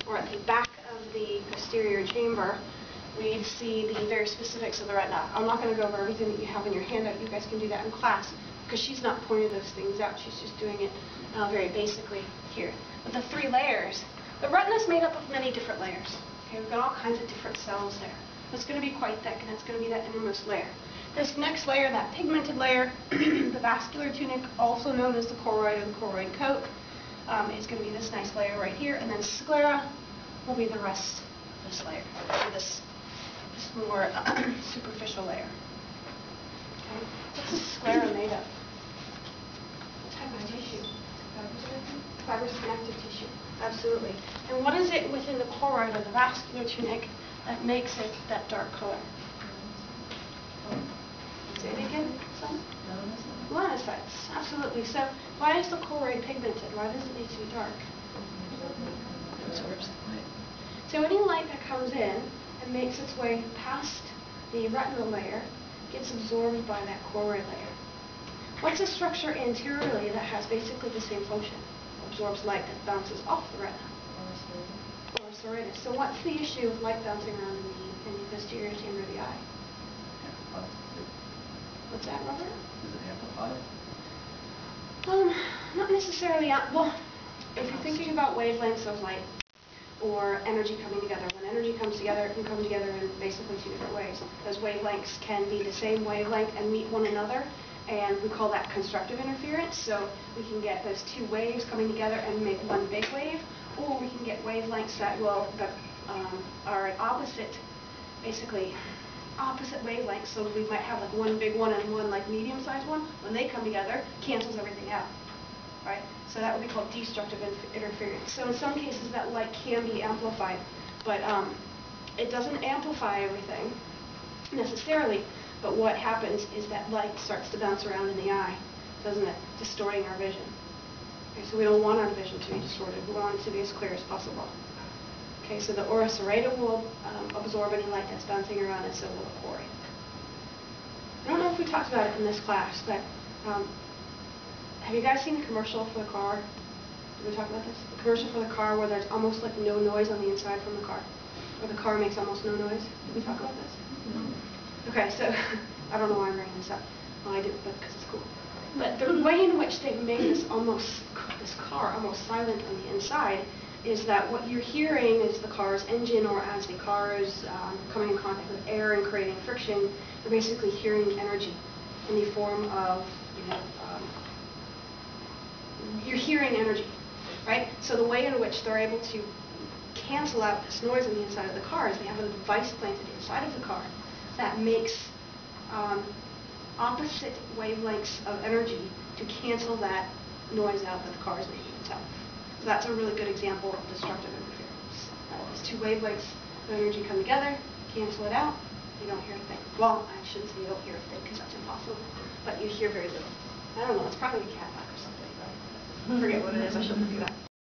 or at the back of the posterior chamber, we'd see the very specifics of the retina. I'm not going to go over everything that you have in your handout. You guys can do that in class, because she's not pointing those things out. She's just doing it very basically here. But the three layers, the retina is made up of many different layers. Okay, we've got all kinds of different cells there. It's going to be quite thick, and it's going to be that innermost layer. This next layer, that pigmented layer, the vascular tunic, also known as the choroid or the choroid coat, is going to be this nice layer right here, and then sclera will be the rest of this layer, this more superficial layer. Okay. What's the sclera made of? What type of tissue? Fibrous connective tissue. Absolutely. And what is it within the choroid or the vascular tunic that makes it that dark color? Say it again, son? Melanocytes. Absolutely. So why is the choroid pigmented? Why does it need to be dark? It absorbs the light. So any light that comes in and makes its way past the retinal layer gets absorbed by that choroid layer. What's a structure anteriorly that has basically the same function? Absorbs light that bounces off the retina. Oris auratus. So what's the issue with light bouncing around in the posterior chamber of the eye? What's that, Robert? Does it amplify it? Not necessarily. Well, if you're thinking about wavelengths of light or energy coming together, when energy comes together, it can come together in basically two different ways. Those wavelengths can be the same wavelength and meet one another, and we call that constructive interference. So we can get those two waves coming together and make one big wave, or we can get wavelengths that are at opposite, basically opposite wavelengths. So we might have like one big one and one like medium-sized one. When they come together, cancels everything out. Right? So that would be called destructive interference. So in some cases that light can be amplified, but it doesn't amplify everything necessarily, but what happens is that light starts to bounce around in the eye, doesn't it? Distorting our vision. Okay, so we don't want our vision to be distorted. We want it to be as clear as possible. Okay, so the oris auratum will absorb any light that's bouncing around, and so will the choroid. I don't know if we talked about it in this class, but have you guys seen the commercial for the car? Did we talk about this? The commercial for the car where there's almost like no noise on the inside from the car, where the car makes almost no noise. Did we talk about this? No. Okay, so I don't know why I'm bringing this up. Well, I do, but because it's cool. But the way in which they've made this car almost silent on the inside is that what you're hearing is the car's engine, or as the car is coming in contact with air and creating friction, you're basically hearing energy in the form of, you're hearing energy, right? So the way in which they're able to cancel out this noise on the inside of the car is they have a device planted inside of the car that makes opposite wavelengths of energy to cancel that noise out that the car is making itself. So that's a really good example of destructive interference. These two wavelengths of energy come together, cancel it out, you don't hear a thing. Well, I shouldn't say you don't hear a thing, because that's impossible, but you hear very little. I don't know, it's probably a cat back or something, right? I forget what it is, I shouldn't do that.